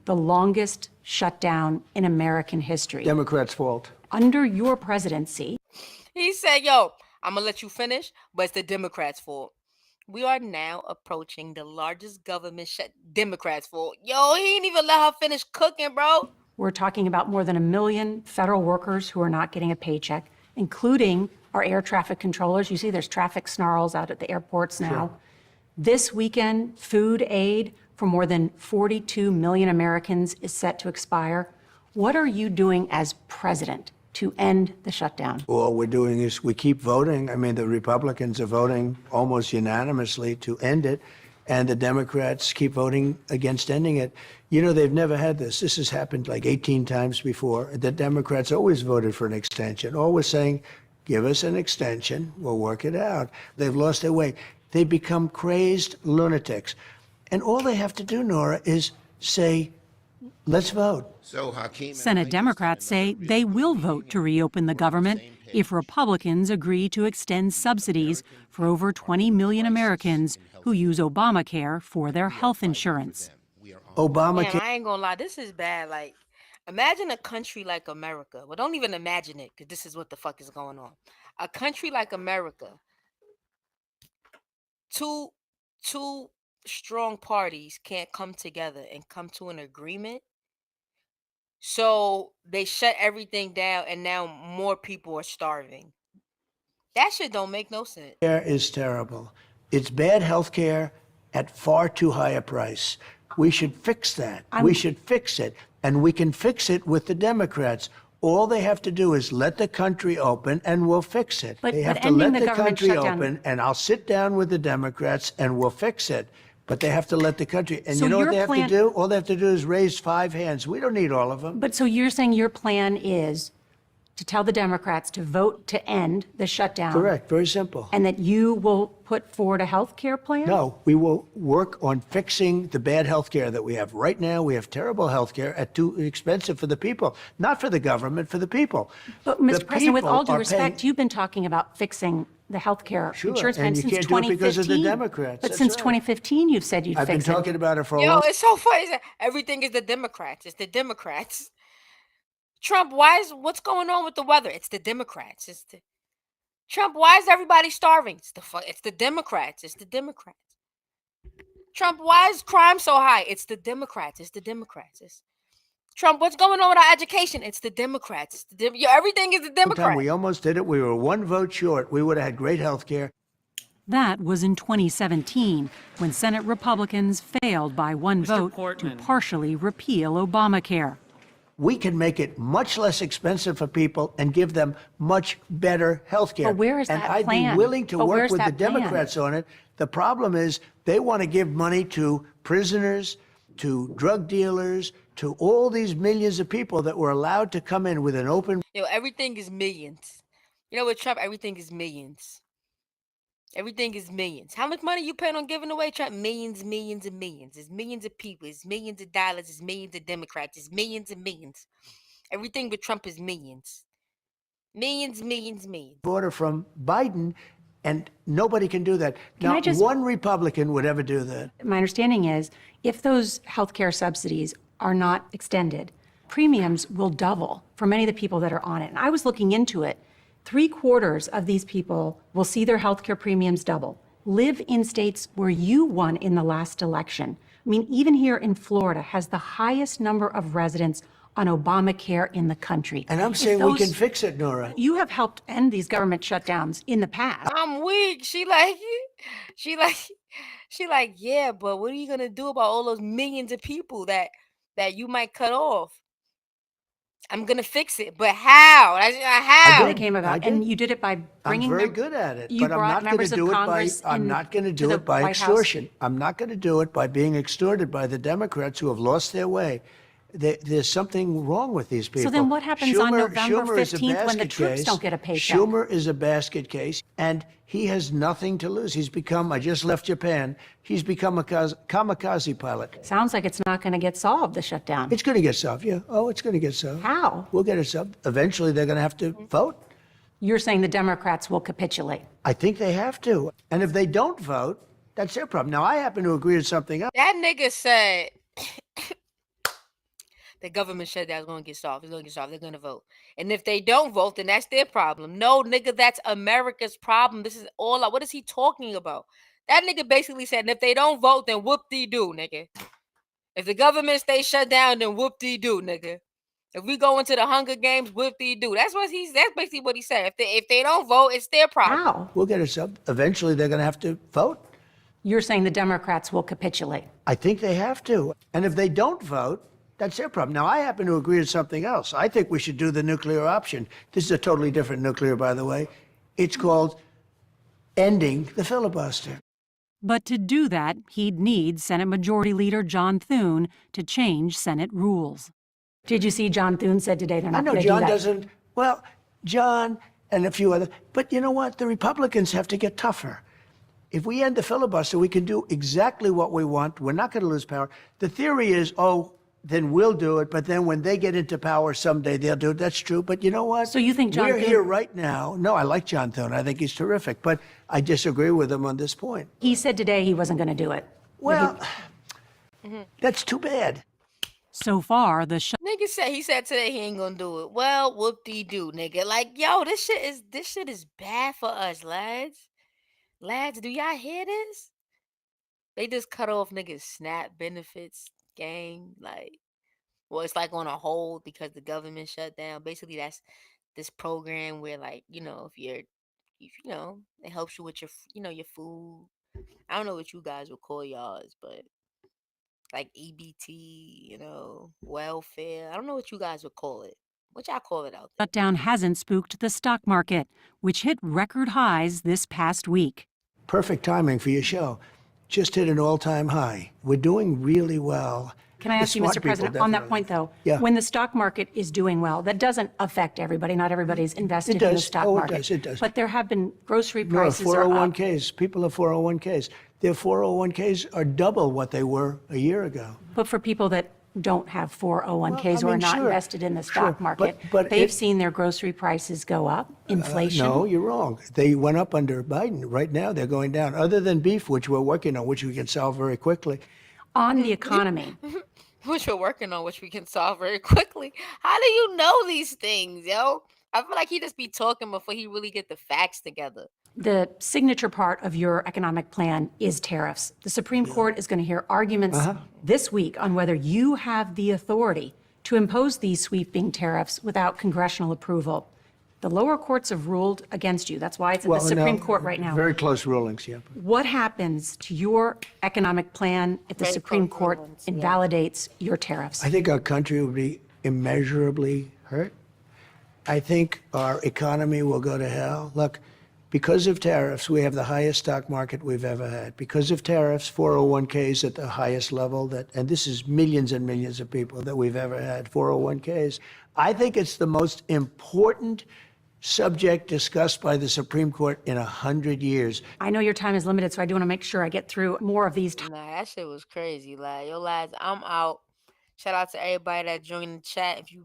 the longest shutdown in American history. Democrats' fault. Under your presidency. He said, yo, I'm going to let you finish, but it's the Democrats' fault. We are now approaching the largest government Democrats' fault. Yo, he ain't even let her finish cooking, bro. We're talking about more than 1 million federal workers who are not getting a paycheck, including our air traffic controllers. You see there's traffic snarls out at the airports now. Sure. This weekend, food aid for more than 42 million Americans is set to expire. What are you doing as president to end the shutdown? All we're doing is we keep voting. I mean, the Republicans are voting almost unanimously to end it, and the Democrats keep voting against ending it. You know, they've never had this. This has happened like 18 times before. The Democrats always voted for an extension, always saying, give us an extension, we'll work it out. They've lost their way. They become crazed lunatics. And all they have to do, Nora, is say, let's vote. Senate Democrats say they will vote to reopen the government if Republicans agree to extend subsidies for over 20 million Americans who use Obamacare for their health insurance. Obamacare. Man, I ain't gonna lie, this is bad. Like, imagine a country like America. Well, don't even imagine it, because this is what the fuck is going on. A country like America, two strong parties can't come together and come to an agreement. So they shut everything down, and now more people are starving. That shit don't make no sense. Healthcare is terrible. It's bad health care at far too high a price. We should fix that. We should fix it. And we can fix it with the Democrats. All they have to do is let the country open, and we'll fix it. They have to let the country open, and I'll sit down with the Democrats, and we'll fix it. But they have to let the country. And you know what they have to do? All they have to do is raise 5 hands. We don't need all of them. But so you're saying your plan is to tell the Democrats to vote to end the shutdown. Correct. Very simple. And that you will put forward a health care plan? No, we will work on fixing the bad health care that we have. Right now, we have terrible health care at too expensive for the people. Not for the government, for the people. But, Mr. President, with all due respect, you've been talking about fixing the health care insurance plan since 2015. Do it because of the Democrats. But since 2015, you've said you'd fix it. I've been talking about it for a Yo, while. it's so funny. Everything is the Democrats. It's the Democrats. Trump, what's going on with the weather? It's the Democrats. Trump, why is everybody starving? It's the Democrats. It's the Democrats. Trump, why is crime so high? It's the Democrats. It's the Democrats. Trump, what's going on with our education? It's the Democrats. Everything is the Democrats. We almost did it. We were 1 vote short. We would have had great health care. That was in 2017, when Senate Republicans failed by 1 vote to partially repeal Obamacare. We can make it much less expensive for people and give them much better health care. But where is that plan? And I'd be willing to work with the Democrats on it. The problem is they want to give money to prisoners, to drug dealers, to all these millions of people that were allowed to come in with an open... Yo, everything is millions. You know, with Trump, everything is millions. Everything is millions. How much money you plan on giving away, Trump? Millions, millions, and millions. It's millions of people. It's millions of dollars. It's millions of Democrats. It's millions and millions. Everything with Trump is millions. Millions, millions, millions. Order from Biden, and nobody can do that. Not one Republican would ever do that. My understanding is if those health care subsidies are not extended, premiums will double for many of the people that are on it. And I was looking into it. 3/4 of these people will see their health care premiums double, live in states where you won in the last election. I mean, even here in Florida has the highest number of residents on Obamacare in the country. And I'm saying we can fix it, Nora. You have helped end these government shutdowns in the past. I'm weak. She like, yeah, but what are you going to do about all those millions of people that you might cut off? I'm going to fix it, but how? How? It came about, and you did it by bringing. I'm very good at it, you but I'm not going to do it by. I'm not going to do it by extortion. I'm not going to do it by being extorted by the Democrats who have lost their way. There's something wrong with these people. So then what happens on November 15th when the troops don't get a paycheck? Schumer is a basket case, and he has nothing to lose. He's become, I just left Japan, he's become a kamikaze pilot. Sounds like it's not going to get solved, the shutdown. It's going to get solved, yeah. Oh, it's going to get solved. How? We'll get it solved. Eventually, they're going to have to vote. You're saying the Democrats will capitulate? I think they have to. And if they don't vote, that's their problem. Now, I happen to agree with something else. That nigga said... The government shutdown is going to get solved. It's going to get solved. They're going to vote. And if they don't vote, then that's their problem. No, nigga, that's America's problem. This is all. What is he talking about? That nigga basically said, and if they don't vote, then whoop-de-doo, nigga. If the government stays shut down, then whoop-de-doo, nigga. If we go into the Hunger Games, whoop-de-doo. That's basically what he said. If they don't vote, it's their problem. How? We'll get it sub. Eventually, they're going to have to vote. You're saying the Democrats will capitulate. I think they have to. And if they don't vote, that's their problem. Now, I happen to agree with something else. I think we should do the nuclear option. This is a totally different nuclear, by the way. It's called ending the filibuster. But to do that, he'd need Senate Majority Leader John Thune to change Senate rules. Did you see John Thune said today they're I not know going to do John that? doesn't. Well, John and a few others. But you know what? The Republicans have to get tougher. If we end the filibuster, we can do exactly what we want. We're not going to lose power. The theory is, then we'll do it. But then when they get into power someday, they'll do it. That's true. But you know what? So you think John We're Thune- here right now. No, I like John Thune. I think he's terrific. But I disagree with him on this point. He said today he wasn't going to do it. Well, that's too bad. So far, the He said today he ain't gonna do it. Well, whoop-de-doo, nigga. Like, yo, this shit is bad for us, lads. Lads, do y'all hear this? They just cut off niggas' SNAP benefits, gang. Like, well, it's like on a hold because the government shut down. Basically, that's this program where, like, if it helps you with your food. I don't know what you guys would call yours, but like EBT, welfare. I don't know what you guys would call it. What y'all call it out there? shutdown hasn't spooked the stock market, which hit record highs this past week. Perfect timing for your show. Just hit an all-time high. We're doing really well. Can I ask you, Smart Mr. people, President, on that definitely. point, though, Yeah. when the stock market is doing well, that doesn't affect everybody. Not everybody's invested It in the does. stock Oh, it market. does. It does. But there have been grocery No, prices are up. 401ks. People have 401ks. Their 401ks are double what they were a year ago. But for people that don't have 401ks Well, I or are mean, not sure. invested in the Sure. stock market, But they've it- seen their grocery prices go up, inflation. No, you're wrong. They went up under Biden. Right now, they're going down. Other than beef, which we're working on, which we can solve very quickly. On the economy, Which we're working on, which we can solve very quickly. How do you know these things, yo? I feel like he just be talking before he really get the facts together. the signature part of your economic plan is tariffs. The Supreme Court is going to hear arguments this week on whether you have the authority to impose these sweeping tariffs without congressional approval. The lower courts have ruled against you. That's why it's at the Supreme no, Court right now. Very close rulings, yeah. What happens to your economic plan if the Very Supreme close Court rulings, yeah. invalidates your tariffs? I think our country will be immeasurably hurt. I think our economy will go to hell. Look, because of tariffs, we have the highest stock market we've ever had. Because of tariffs, 401ks at the highest level, and this is millions and millions of people that we've ever had, 401ks. I think it's the most important subject discussed by the Supreme Court in 100 years. I know your time is limited, so I do want to make sure I get through more of these Nah, that shit was crazy. Like, yo, lads, I'm out. Shout out to everybody that joined the chat. If you